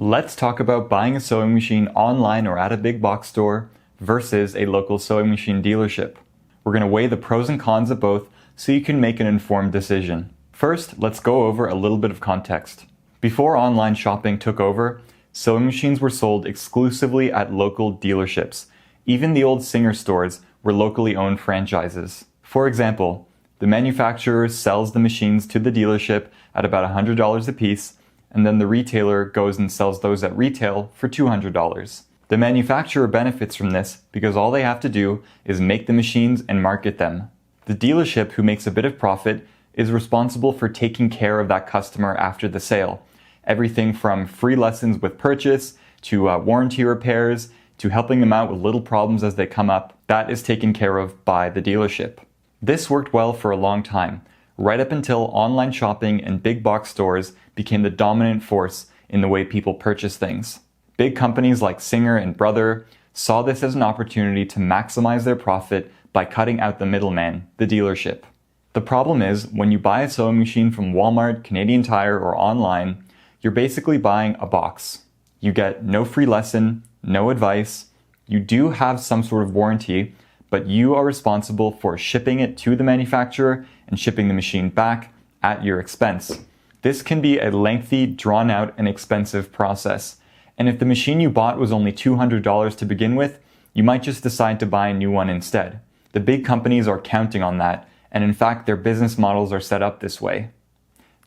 Let's talk about buying a sewing machine online or at a big box store versus a local sewing machine dealership. We're going to weigh the pros and cons of both so you can make an informed decision. First, let's go over a little bit of context. Before online shopping took over, sewing machines were sold exclusively at local dealerships. Even the old Singer stores were locally owned franchises. For example, the manufacturer sells the machines to the dealership at about $100 a piece, and then the retailer goes and sells those at retail for $200. The manufacturer benefits from this because all they have to do is make the machines and market them. The dealership, who makes a bit of profit, is responsible for taking care of that customer after the sale. Everything from free lessons with purchase to warranty repairs to helping them out with little problems as they come up, that is taken care of by the dealership. This worked well for a long time, right up until online shopping and big box stores became the dominant force in the way people purchase things. Big companies like Singer and Brother saw this as an opportunity to maximize their profit by cutting out the middleman, the dealership. The problem is, when you buy a sewing machine from Walmart, Canadian Tire, or online, you're basically buying a box. You get no free lesson, no advice. You do have some sort of warranty, but you are responsible for shipping it to the manufacturer and shipping the machine back at your expense. This can be a lengthy, drawn-out, and expensive process. And if the machine you bought was only $200 to begin with, you might just decide to buy a new one instead. The big companies are counting on that, and in fact, their business models are set up this way.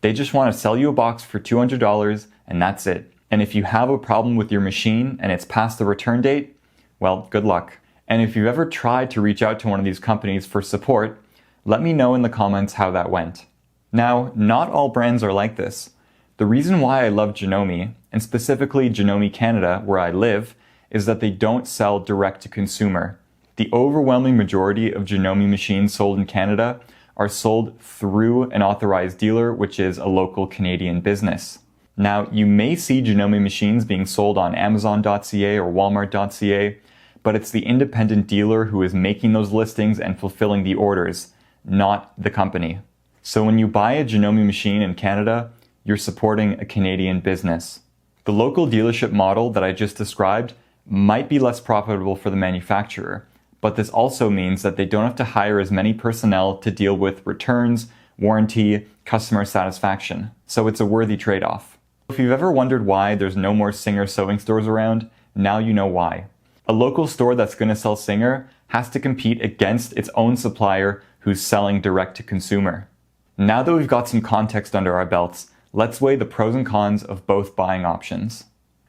They just want to sell you a box for $200, and that's it. And if you have a problem with your machine and it's past the return date, well, good luck. And if you've ever tried to reach out to one of these companies for support, let me know in the comments how that went. Now, not all brands are like this. The reason why I love Janome, and specifically Janome Canada, where I live, is that they don't sell direct to consumer. The overwhelming majority of Janome machines sold in Canada are sold through an authorized dealer, which is a local Canadian business. Now, you may see Janome machines being sold on Amazon.ca or Walmart.ca, but it's the independent dealer who is making those listings and fulfilling the orders, not the company. So when you buy a Janome machine in Canada, you're supporting a Canadian business. The local dealership model that I just described might be less profitable for the manufacturer, but this also means that they don't have to hire as many personnel to deal with returns, warranty, customer satisfaction. So it's a worthy trade-off. If you've ever wondered why there's no more Singer sewing stores around, now you know why. A local store that's going to sell Singer has to compete against its own supplier who's selling direct to consumer. Now that we've got some context under our belts, let's weigh the pros and cons of both buying options.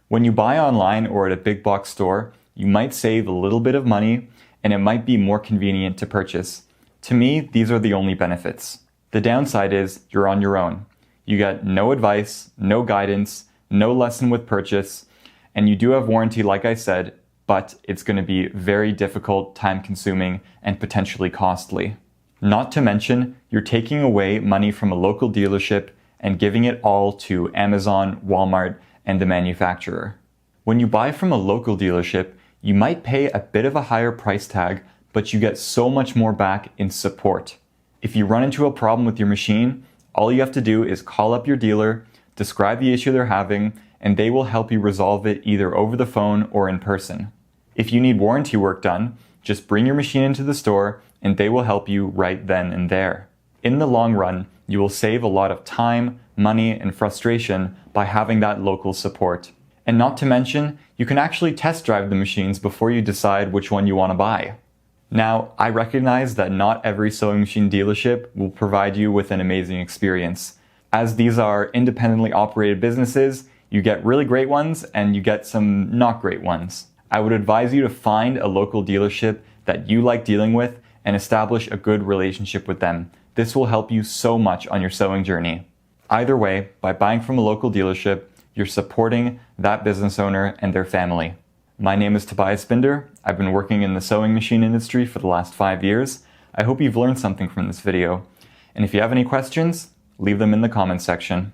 When you buy online or at a big box store, you might save a little bit of money and it might be more convenient to purchase. To me, these are the only benefits. The downside is you're on your own. You get no advice, no guidance, no lesson with purchase, and you do have warranty, like I said, but it's going to be very difficult, time-consuming, and potentially costly. Not to mention, you're taking away money from a local dealership and giving it all to Amazon, Walmart, and the manufacturer. When you buy from a local dealership, you might pay a bit of a higher price tag, but you get so much more back in support. If you run into a problem with your machine, all you have to do is call up your dealer, describe the issue they're having, and they will help you resolve it either over the phone or in person. If you need warranty work done, just bring your machine into the store and they will help you right then and there. In the long run, you will save a lot of time, money, and frustration by having that local support. And not to mention, you can actually test drive the machines before you decide which one you want to buy. Now, I recognize that not every sewing machine dealership will provide you with an amazing experience. As these are independently operated businesses, you get really great ones and you get some not great ones. I would advise you to find a local dealership that you like dealing with and establish a good relationship with them. This will help you so much on your sewing journey. Either way, by buying from a local dealership, you're supporting that business owner and their family. My name is Tobias Binder. I've been working in the sewing machine industry for the last 5 years. I hope you've learned something from this video. And if you have any questions, leave them in the comments section.